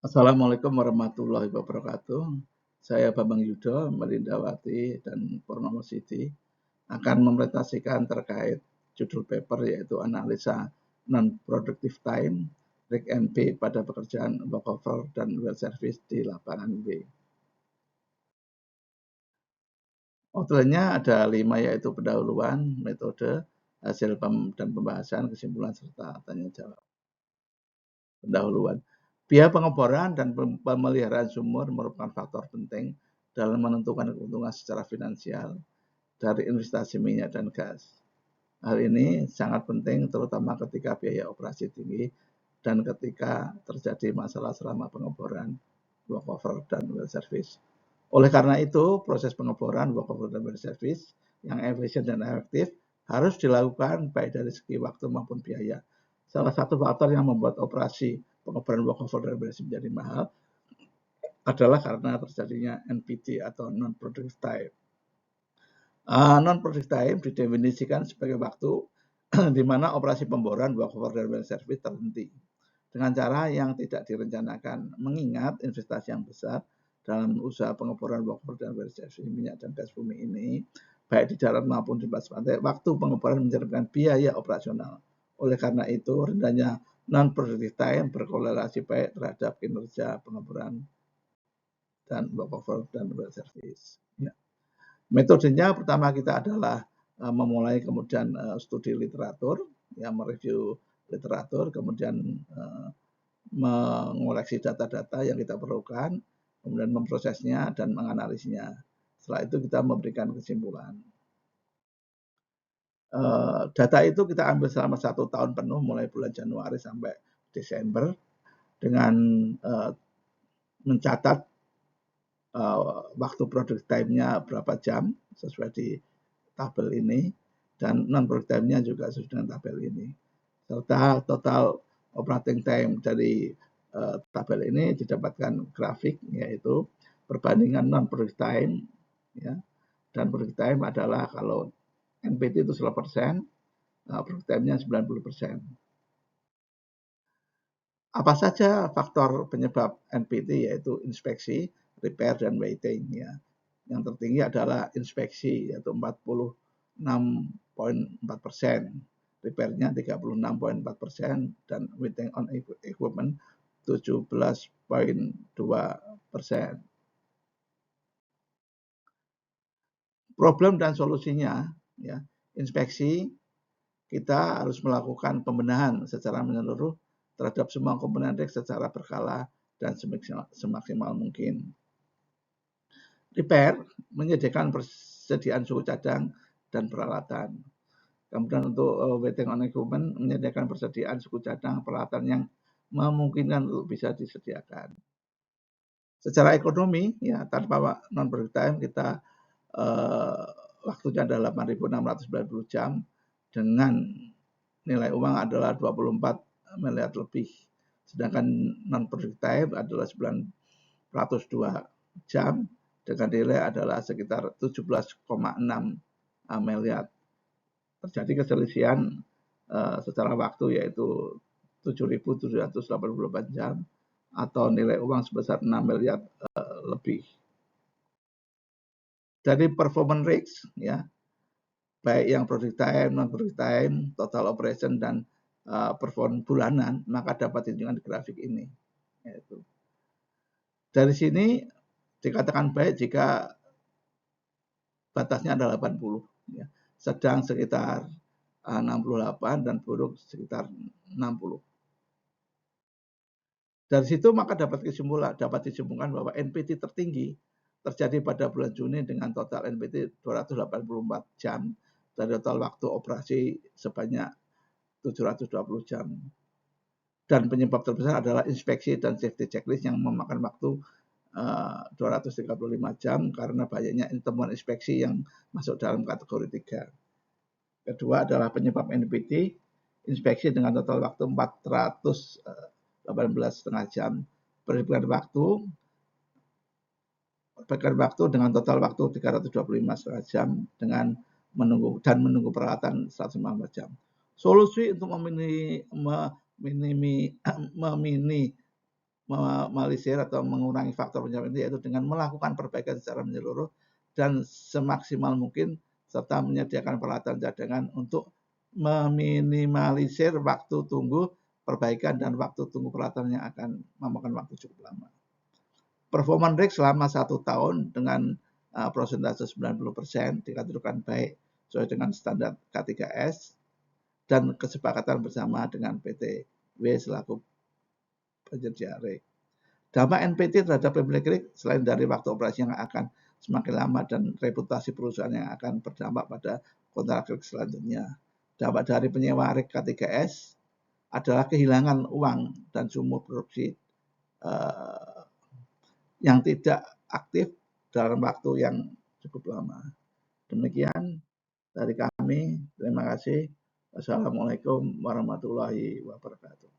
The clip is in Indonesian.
Assalamualaikum warahmatullahi wabarakatuh. Saya Bambang Yudo, Melindawati dan Purnomo Siti akan mempresentasikan terkait judul paper yaitu analisa non-productive time, RIC-NP pada pekerjaan walkover dan well service di lapangan B. Outline-nya ada 5 yaitu pendahuluan, metode, hasil dan pembahasan, kesimpulan serta tanya jawab. Pendahuluan. Biaya pengeboran dan pemeliharaan sumur merupakan faktor penting dalam menentukan keuntungan secara finansial dari investasi minyak dan gas. Hal ini sangat penting terutama ketika biaya operasi tinggi dan ketika terjadi masalah selama pengeboran, workover, dan well service. Oleh karena itu, proses pengeboran, workover, dan well service yang efisien dan efektif harus dilakukan baik dari segi waktu maupun biaya. Salah satu faktor yang membuat operasi pengeboran, workover, dan well service menjadi mahal adalah karena terjadinya NPT atau non-productive time. Non-productive time didefinisikan sebagai waktu di mana operasi pemboran, workover, dan well service terhenti dengan cara yang tidak direncanakan, mengingat investasi yang besar dalam usaha pengeboran, workover, dan well service minyak dan gas bumi ini, baik di darat maupun di bawah pantai, waktu pengeboran menyebabkan biaya operasional. Oleh karena itu, rendahnya non-productive time berkorelasi baik terhadap kinerja pengeboran dan workover dan well service. Ya. Metodenya pertama kita adalah memulai kemudian studi literatur, ya, mereview literatur, kemudian mengoleksi data-data yang kita perlukan, kemudian memprosesnya dan menganalisnya. Setelah itu kita memberikan kesimpulan. Data itu kita ambil selama 1 tahun penuh mulai bulan Januari sampai Desember dengan mencatat waktu product time-nya berapa jam sesuai di tabel ini, dan non-product time-nya juga sesuai dengan tabel ini. Serta total operating time dari tabel ini didapatkan grafik, yaitu perbandingan non-productive time, ya, dan productive time adalah kalau NPT itu 100%, productive time-nya 90%. Apa saja faktor penyebab NPT, yaitu inspeksi, repair, dan waiting, ya. Yang tertinggi adalah inspeksi, yaitu 46,4%, repair-nya 36,4%, dan waiting on equipment 17,2%. Problem dan solusinya, ya, inspeksi kita harus melakukan pembenahan secara menyeluruh terhadap semua komponen RIC secara berkala dan semaksimal mungkin. Repair menyediakan persediaan suhu cadang dan peralatan. Kemudian untuk waiting on equipment menyediakan persediaan suhu cadang peralatan yang memungkinkan untuk bisa disediakan. Secara ekonomi, ya, tanpa non-productive time kita waktunya adalah 8.690 jam dengan nilai uang adalah 24 miliar lebih. Sedangkan non-productive time adalah 902 jam dengan nilai adalah sekitar 17,6 miliar. Terjadi keselisihan secara waktu yaitu 7.788 jam atau nilai uang sebesar 6 miliar lebih. Dari performance risks, ya, baik yang productive time, non-productive time, total operation, dan performance bulanan, maka dapat ditunjukkan di grafik ini. Yaitu. Dari sini dikatakan baik jika batasnya adalah 80, ya, sedang sekitar 68 dan buruk sekitar 60. Dari situ maka dapat disimpulkan bahwa NPT tertinggi terjadi pada bulan Juni dengan total NPT 284 jam dari total waktu operasi sebanyak 720 jam. Dan penyebab terbesar adalah inspeksi dan safety checklist yang memakan waktu 235 jam karena banyaknya temuan inspeksi yang masuk dalam kategori 3. Kedua adalah penyebab NPT, inspeksi dengan total waktu 418,5 jam. Perbaikan waktu dengan total waktu 325,5 jam dengan menunggu peralatan 154 jam. Solusi untuk meminimalisir atau mengurangi faktor penyebab itu, yaitu dengan melakukan perbaikan secara menyeluruh dan semaksimal mungkin, serta menyediakan peralatan cadangan untuk meminimalisir waktu tunggu perbaikan dan waktu tunggu peralatan yang akan memakan waktu cukup lama. Performance rate selama 1 tahun dengan prosentase 90% dikategorikan baik sesuai dengan standar K3S dan kesepakatan bersama dengan PT W selaku penyedia REG. Dampak NPT terhadap pemilik REG selain dari waktu operasi yang akan semakin lama dan reputasi perusahaan yang akan berdampak pada kontrak REG selanjutnya. Dampak dari penyewa REG K3S adalah kehilangan uang dan sumber produksi yang tidak aktif dalam waktu yang cukup lama. Demikian dari kami. Terima kasih. Wassalamualaikum warahmatullahi wabarakatuh.